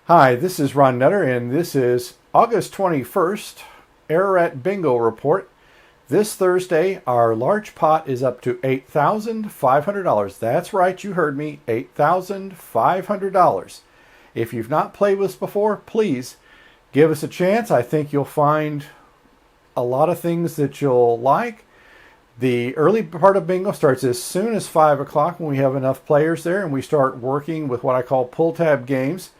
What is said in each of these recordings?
Hi, this is Ron Nutter, and this is August 21st, Ararat Bingo Report. This Thursday, our large pot is up to $8,500. That's right, you heard me, $8,500. If you've not played with us before, please give us a chance. I think you'll find a lot of things that you'll like. The early part of bingo starts as soon as 5 o'clock when we have enough players there, and we start working with what I call pull-tab games.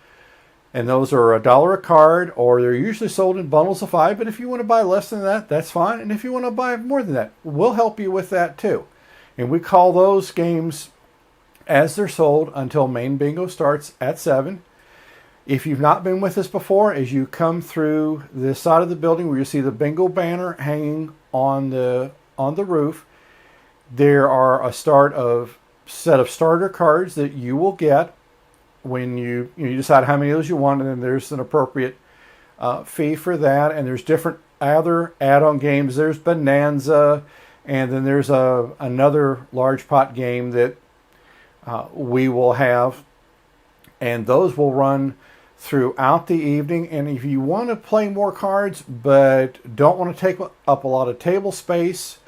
And those are $1 a card, or they're usually sold in bundles of 5. But if you want to buy less than that, that's fine. And if you want to buy more than that, we'll help you with that too. And we call those games as they're sold until main bingo starts at 7. If you've not been with us before, as you come through this side of the building where you see the bingo banner hanging on the roof, there are a set of starter cards that you will get when you decide how many of those you want, and then there's an appropriate fee for that. And there's different other add-on games. There's Bonanza, and then there's another large pot game that we will have, and those will run throughout the evening. And if you want to play more cards but don't want to take up a lot of table space,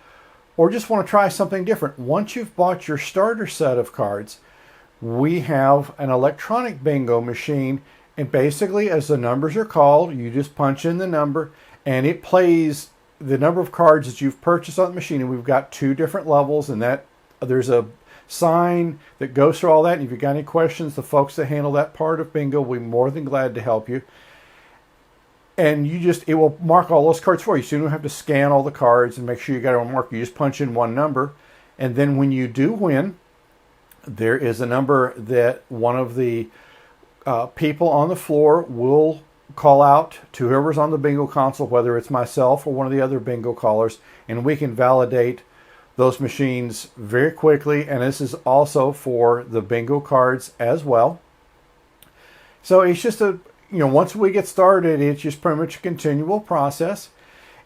or just want to try something different, once you've bought your starter set of cards, we have an electronic bingo machine, and basically as the numbers are called, you just punch in the number and it plays the number of cards that you've purchased on the machine. And we've got 2 different levels, and that there's a sign that goes through all that. And if you've got any questions, the folks that handle that part of bingo will be more than glad to help you. And it will mark all those cards for you, so you don't have to scan all the cards and make sure you got it on mark. You just punch in one number, and then when you do win, there is a number that one of the people on the floor will call out to whoever's on the bingo console, whether it's myself or one of the other bingo callers, and we can validate those machines very quickly. And this is also for the bingo cards as well. So it's just once we get started, it's just pretty much a continual process.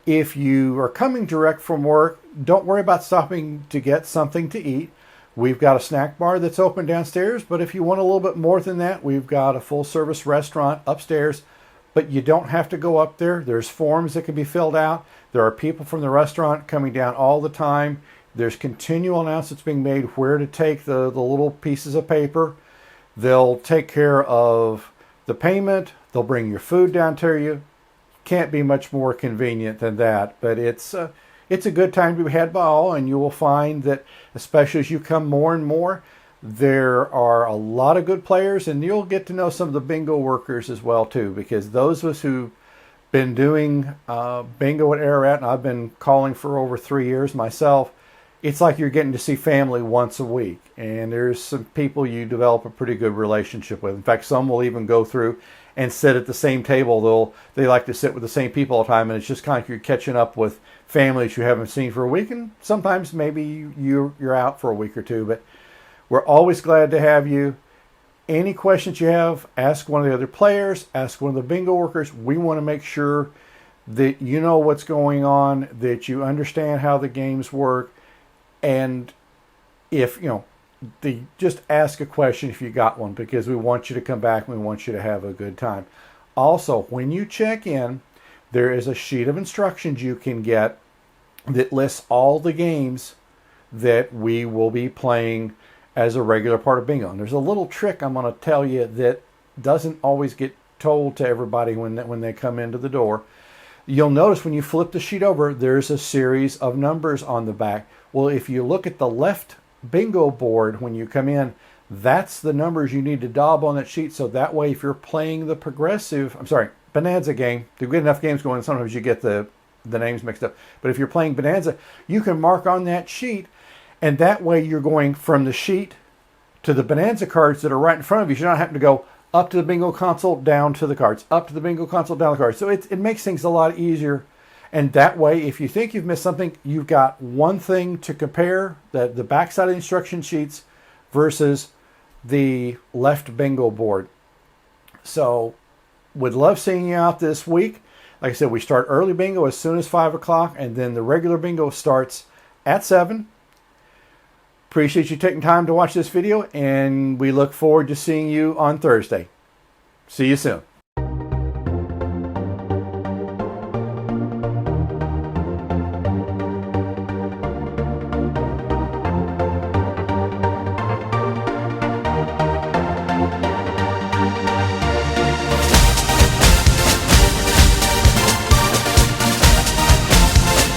If you are coming direct from work, don't worry about stopping to get something to eat. We've got a snack bar that's open downstairs, but if you want a little bit more than that, we've got a full-service restaurant upstairs, but you don't have to go up there. There's forms that can be filled out. There are people from the restaurant coming down all the time. There's continual announcements being made where to take the little pieces of paper. They'll take care of the payment. They'll bring your food down to you. Can't be much more convenient than that, but it's a good time to be had by all, and you will find that, especially as you come more and more, there are a lot of good players, and you'll get to know some of the bingo workers as well too, because those of us who've been doing bingo at Ararat, and I've been calling for over 3 years myself, it's like you're getting to see family once a week, and there's some people you develop a pretty good relationship with. In fact, some will even go through and sit at the same table. They like to sit with the same people all the time, and it's just kind of like you're catching up with families you haven't seen for a week, and sometimes maybe you're out for a week or two, but we're always glad to have you. Any questions you have, ask one of the other players, ask one of the bingo workers. We want to make sure that you know what's going on, that you understand how the games work, and if just ask a question if you got one, because we want you to come back and we want you to have a good time. Also, when you check in, there is a sheet of instructions you can get that lists all the games that we will be playing as a regular part of bingo. And there's a little trick I'm going to tell you that doesn't always get told to everybody when they come into the door. You'll notice when you flip the sheet over, there's a series of numbers on the back. Well, if you look at the left bingo board when you come in, that's the numbers you need to daub on that sheet. So that way, if you're playing the Bonanza game, to get enough games going, sometimes you get the names mixed up. But if you're playing Bonanza, you can mark on that sheet, and that way you're going from the sheet to the Bonanza cards that are right in front of you. You're not having to go up to the bingo console, down to the cards, up to the bingo console, down to the cards. So it makes things a lot easier. And that way, if you think you've missed something, you've got one thing to compare, the backside of the instruction sheets versus the left bingo board. So would love seeing you out this week. Like I said, we start early bingo as soon as 5 o'clock, and then the regular bingo starts at 7. Appreciate you taking time to watch this video, and we look forward to seeing you on Thursday. See you soon.